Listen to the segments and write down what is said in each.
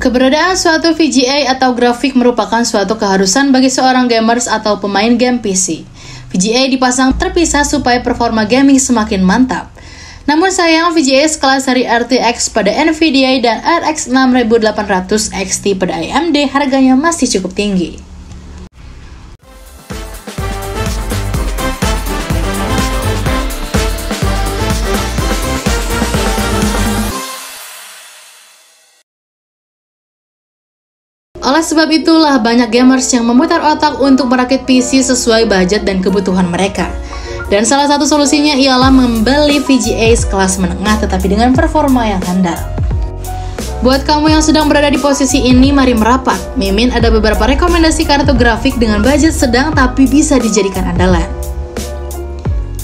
Keberadaan suatu VGA atau grafik merupakan suatu keharusan bagi seorang gamers atau pemain game PC. VGA dipasang terpisah supaya performa gaming semakin mantap. Namun sayang, VGA sekelas seri RTX pada Nvidia dan RX 6800 XT pada AMD harganya masih cukup tinggi. Oleh sebab itulah banyak gamers yang memutar otak untuk merakit PC sesuai budget dan kebutuhan mereka. Dan salah satu solusinya ialah membeli VGA sekelas menengah tetapi dengan performa yang handal. Buat kamu yang sedang berada di posisi ini, mari merapat. Mimin ada beberapa rekomendasi kartu grafik dengan budget sedang tapi bisa dijadikan andalan.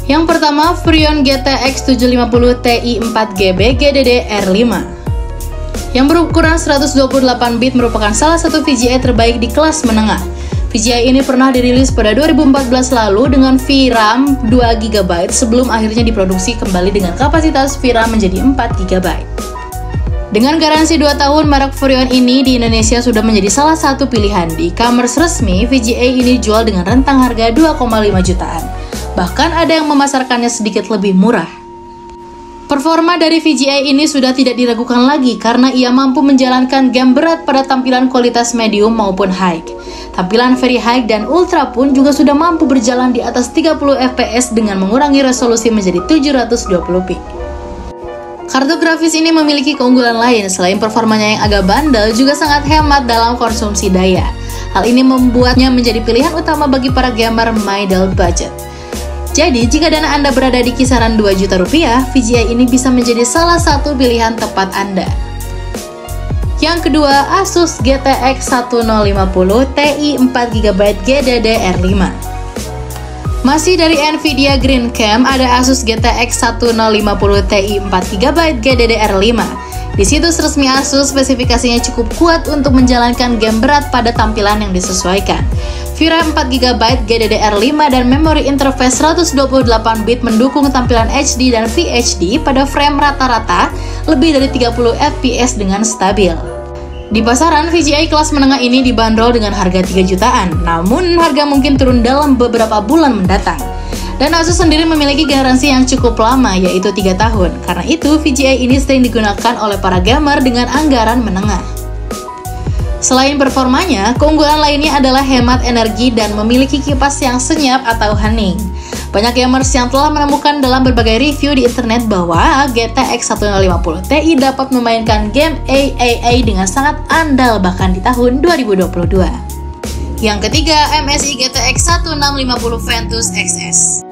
Yang pertama, Freon GTX 750 Ti 4GB GDDR5. Yang berukuran 128 bit merupakan salah satu VGA terbaik di kelas menengah. VGA ini pernah dirilis pada 2014 lalu dengan VRAM 2GB sebelum akhirnya diproduksi kembali dengan kapasitas VRAM menjadi 4GB. Dengan garansi 2 tahun, merek Freon ini di Indonesia sudah menjadi salah satu pilihan. Di e-commerce resmi, VGA ini dijual dengan rentang harga 2,5 jutaan. Bahkan ada yang memasarkannya sedikit lebih murah. Performa dari VGA ini sudah tidak diragukan lagi karena ia mampu menjalankan game berat pada tampilan kualitas medium maupun high. Tampilan very high dan ultra pun juga sudah mampu berjalan di atas 30 fps dengan mengurangi resolusi menjadi 720p. Kartu grafis ini memiliki keunggulan lain, selain performanya yang agak bandel, juga sangat hemat dalam konsumsi daya. Hal ini membuatnya menjadi pilihan utama bagi para gamer middle budget. Jadi, jika dana Anda berada di kisaran 2 juta rupiah, VGA ini bisa menjadi salah satu pilihan tepat Anda. Yang kedua, Asus GTX 1050 Ti 4GB GDDR5. Masih dari Nvidia Green Cam, ada Asus GTX 1050 Ti 4GB GDDR5. Di situs resmi Asus, spesifikasinya cukup kuat untuk menjalankan game berat pada tampilan yang disesuaikan. VRAM 4GB GDDR5 dan memori interface 128-bit mendukung tampilan HD dan VHD pada frame rata-rata lebih dari 30 fps dengan stabil. Di pasaran, VGA kelas menengah ini dibanderol dengan harga 3 jutaan, namun harga mungkin turun dalam beberapa bulan mendatang. Dan Asus sendiri memiliki garansi yang cukup lama, yaitu 3 tahun. Karena itu, VGA ini sering digunakan oleh para gamer dengan anggaran menengah. Selain performanya, keunggulan lainnya adalah hemat energi dan memiliki kipas yang senyap atau hening. Banyak gamers yang telah menemukan dalam berbagai review di internet bahwa GTX 1050 Ti dapat memainkan game AAA dengan sangat andal bahkan di tahun 2022. Yang ketiga, MSI GTX 1650 Ventus XS.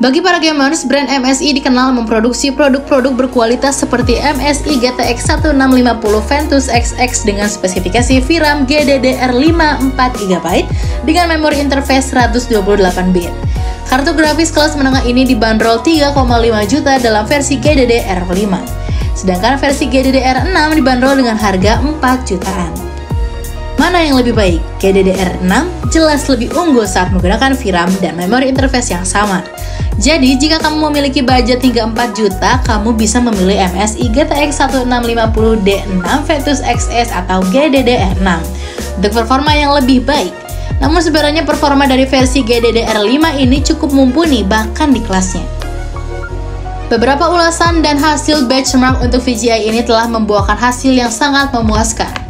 Bagi para gamers, brand MSI dikenal memproduksi produk-produk berkualitas seperti MSI GTX 1650 Ventus XX dengan spesifikasi VRAM GDDR5 4GB dengan memori interface 128-bit. Kartu grafis kelas menengah ini dibanderol 3,5 juta dalam versi GDDR5, sedangkan versi GDDR6 dibanderol dengan harga 4 jutaan. Mana yang lebih baik? GDDR6 jelas lebih unggul saat menggunakan VRAM dan memori interface yang sama. Jadi, jika kamu memiliki budget hingga 4 juta, kamu bisa memilih MSI GTX 1650 D6 Ventus XS atau GDDR6 untuk performa yang lebih baik. Namun sebenarnya performa dari versi GDDR5 ini cukup mumpuni bahkan di kelasnya. Beberapa ulasan dan hasil benchmark untuk VGA ini telah membuahkan hasil yang sangat memuaskan.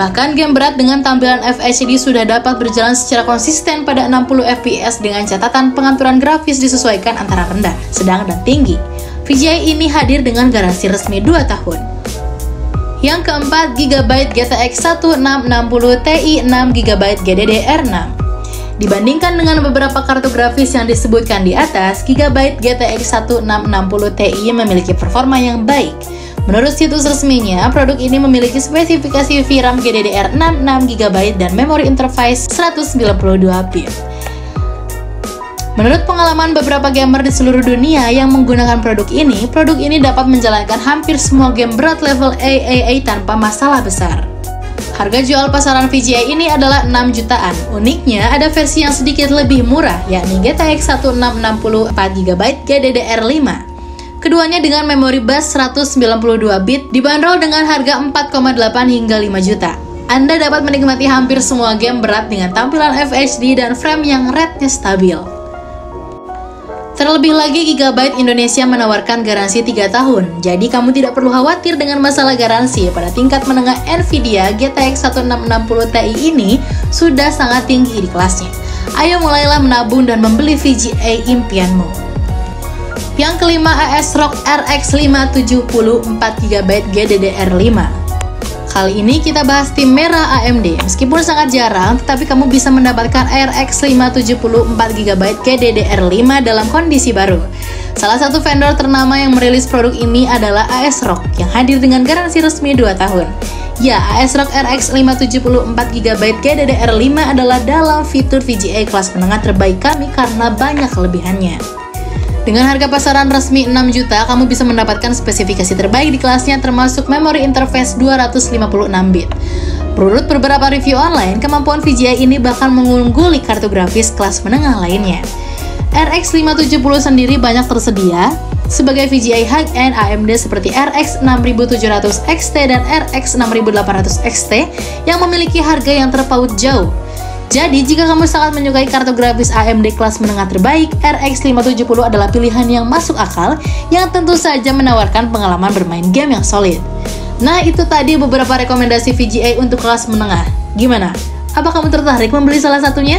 Bahkan game berat dengan tampilan FHD sudah dapat berjalan secara konsisten pada 60 fps dengan catatan pengaturan grafis disesuaikan antara rendah, sedang, dan tinggi. VGA ini hadir dengan garansi resmi 2 tahun. Yang keempat, GB GTX 1660 Ti 6GB GDDR6. Dibandingkan dengan beberapa kartu grafis yang disebutkan di atas, GB GTX 1660 Ti memiliki performa yang baik. Menurut situs resminya, produk ini memiliki spesifikasi VRAM GDDR6 6GB dan memori interface 192-bit. Menurut pengalaman beberapa gamer di seluruh dunia yang menggunakan produk ini dapat menjalankan hampir semua game berat level AAA tanpa masalah besar. Harga jual pasaran VGA ini adalah 6 jutaan. Uniknya, ada versi yang sedikit lebih murah, yakni GTX 1660 4GB GDDR5. Keduanya dengan memori bus 192 bit dibanderol dengan harga 4,8 hingga 5 juta. Anda dapat menikmati hampir semua game berat dengan tampilan FHD dan frame yang rate-nya stabil. Terlebih lagi, Gigabyte Indonesia menawarkan garansi 3 tahun, jadi kamu tidak perlu khawatir dengan masalah garansi. Pada tingkat menengah Nvidia GTX 1660 Ti ini sudah sangat tinggi di kelasnya. Ayo mulailah menabung dan membeli VGA impianmu. Yang kelima, ASRock RX 570 4GB GDDR5. Kali ini kita bahas tim merah AMD. Meskipun sangat jarang, tetapi kamu bisa mendapatkan RX 570 4GB GDDR5 dalam kondisi baru. Salah satu vendor ternama yang merilis produk ini adalah ASRock yang hadir dengan garansi resmi 2 tahun. Ya, ASRock RX 570 4GB GDDR5 adalah dalam fitur VGA kelas menengah terbaik kami karena banyak kelebihannya. Dengan harga pasaran resmi 6 juta, kamu bisa mendapatkan spesifikasi terbaik di kelasnya termasuk memori interface 256 bit. Menurut beberapa review online, kemampuan VGA ini bahkan mengungguli kartu grafis kelas menengah lainnya. RX 570 sendiri banyak tersedia sebagai VGA high-end AMD seperti RX 6700 XT dan RX 6800 XT yang memiliki harga yang terpaut jauh. Jadi, jika kamu sangat menyukai kartu grafis AMD kelas menengah terbaik, RX 570 adalah pilihan yang masuk akal yang tentu saja menawarkan pengalaman bermain game yang solid. Nah, itu tadi beberapa rekomendasi VGA untuk kelas menengah. Gimana? Apa kamu tertarik membeli salah satunya?